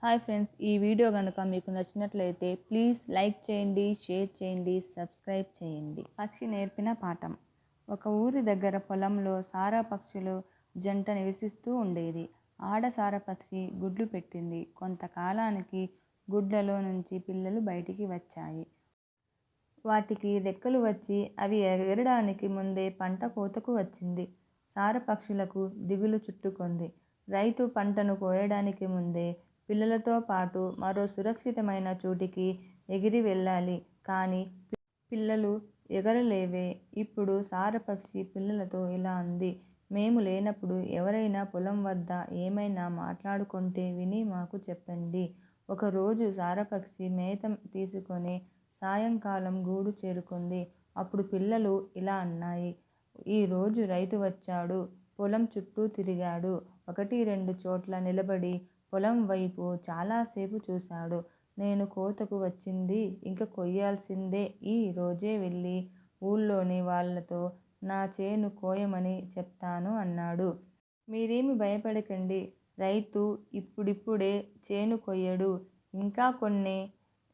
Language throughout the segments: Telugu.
హాయ్ ఫ్రెండ్స్, ఈ వీడియో కనుక మీకు నచ్చినట్లయితే ప్లీజ్ లైక్ చేయండి, షేర్ చేయండి, సబ్స్క్రైబ్ చేయండి. పక్షి నేర్పిన పాఠం. ఒక ఊరి దగ్గర పొలంలో సారా పక్షులు జంట నివసిస్తూ ఉండేది. ఆడ సార పక్షి గుడ్లు పెట్టింది. కొంతకాలానికి గుడ్లలో నుంచి పిల్లలు బయటికి వచ్చాయి. వాటికి రెక్కలు వచ్చి అవి ఎగరడానికి ముందే పంట కోతకు వచ్చింది. సార పక్షులకు దిగులు చుట్టుకుంది. రైతు పంటను కోయడానికి ముందే పిల్లలతో పాటు మరో సురక్షితమైన చోటికి ఎగిరి వెళ్ళాలి. కానీ పిల్లలు ఎగరలేవే. ఇప్పుడు సారపక్షి పిల్లలతో ఇలా అంది: మేము లేనప్పుడు ఎవరైనా పొలం వద్ద ఏమైనా మాట్లాడుకుంటే విని మాకు చెప్పండి. ఒకరోజు సారపక్షి మేత తీసుకొని సాయంకాలం గూడు చేరుకుంది. అప్పుడు పిల్లలు ఇలా అన్నాయి: ఈరోజు రైతు వచ్చాడు. పొలం చుట్టూ తిరిగాడు. 1-2 చోట్ల నిలబడి పొలం వైపు చాలాసేపు చూశాడు. నేను కోతకు వచ్చింది ఇంక కొయ్యాల్సిందే. ఈ రోజే వెళ్ళి ఊళ్ళోని వాళ్ళతో నా చేను కోయమని చెప్తాను అన్నాడు. మీరేమి భయపడకండి. రైతు ఇప్పుడిప్పుడే చేను కొయ్యడు. ఇంకా కొన్ని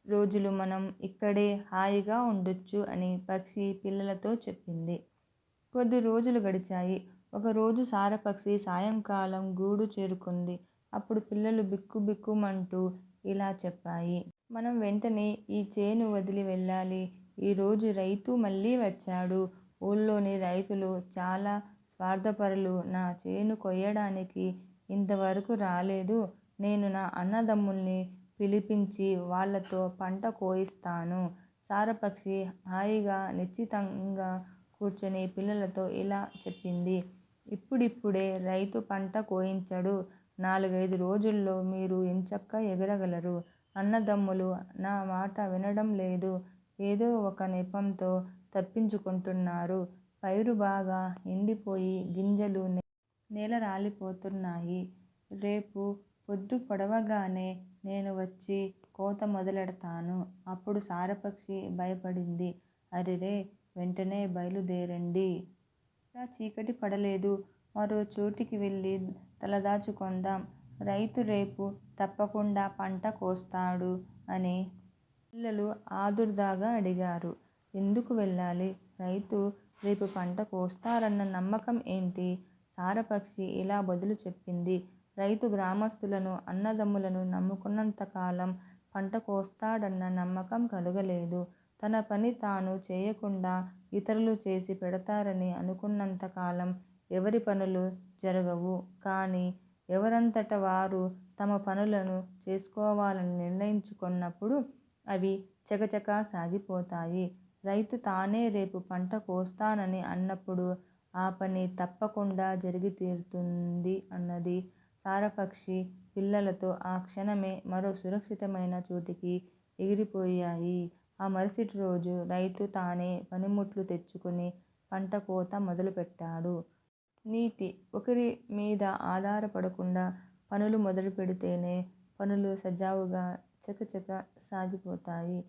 రోజులు మనం ఇక్కడే హాయిగా ఉండొచ్చు అని పక్షి పిల్లలతో చెప్పింది. కొద్ది రోజులు గడిచాయి. ఒకరోజు సారపక్షి సాయంకాలం గూడు చేరుకుంది. అప్పుడు పిల్లలు బిక్కుబిక్కుమంటూ ఇలా చెప్పాయి: మనం వెంటనే ఈ చేను వదిలి వెళ్ళాలి. ఈరోజు రైతు మళ్ళీ వచ్చాడు. ఊళ్ళోని రైతులు చాలా స్వార్థపరులు. నా చేను కొయ్యడానికి ఇంతవరకు రాలేదు. నేను నా అన్నదమ్ముల్ని పిలిపించి వాళ్ళతో పంట కోయిస్తాను. సారపక్షి హాయిగా నిశ్చింతగా కూర్చొని పిల్లలతో ఇలా చెప్పింది: ఇప్పుడిప్పుడే రైతు పంట కోయించడు. 4-5 రోజుల్లో మీరు ఎంచక్కా ఎగరగలరు. అన్నదమ్ములు నా మాట వినడం లేదు. ఏదో ఒక నెపంతో తప్పించుకుంటున్నారు. పైరు బాగా ఎండిపోయి గింజలు నేల రాలిపోతున్నాయి. రేపు పొద్దు పొడవగానే నేను వచ్చి కోత మొదలెడతాను. అప్పుడు సారపక్షి భయపడింది. అరెరే, వెంటనే బయలుదేరండి. ఇంకా చీకటి పడలేదు. మరో చోటికి వెళ్ళి తలదాచుకుందాం. రైతు రేపు తప్పకుండా పంట కోస్తాడు అని పిల్లలు ఆదుర్దాగా అడిగారు. ఎందుకు వెళ్ళాలి? రైతు రేపు పంట కోస్తారన్న నమ్మకం ఏంటి? సారపక్షి ఇలా బదులు చెప్పింది: రైతు గ్రామస్తులను, అన్నదమ్ములను నమ్ముకున్నంతకాలం పంట కోస్తాడన్న నమ్మకం కలుగలేదు. తన పని తాను చేయకుండా ఇతరులు చేసి పెడతారని అనుకున్నంతకాలం ఎవరి పనులు జరగవు. కానీ ఎవరంతట వారు తమ పనులను చేసుకోవాలని నిర్ణయించుకున్నప్పుడు అవి చకచకా సాగిపోతాయి. రైతు తానే రేపు పంట కోస్తానని అన్నప్పుడు ఆ పని తప్పకుండా జరిగి తీరుతుంది అన్నది సారపక్షి పిల్లలతో. ఆ క్షణమే మరో సురక్షితమైన చోటికి ఎగిరిపోయాయి. ఆ మరుసటి రోజు రైతు తానే పనిముట్లు తెచ్చుకుని పంట కోత మొదలుపెట్టాడు. నీతి: ఒకరి మీద ఆధారపడకుండా పనులు మొదలు పెడితేనే పనులు సజావుగా చకచకా సాగిపోతాయి.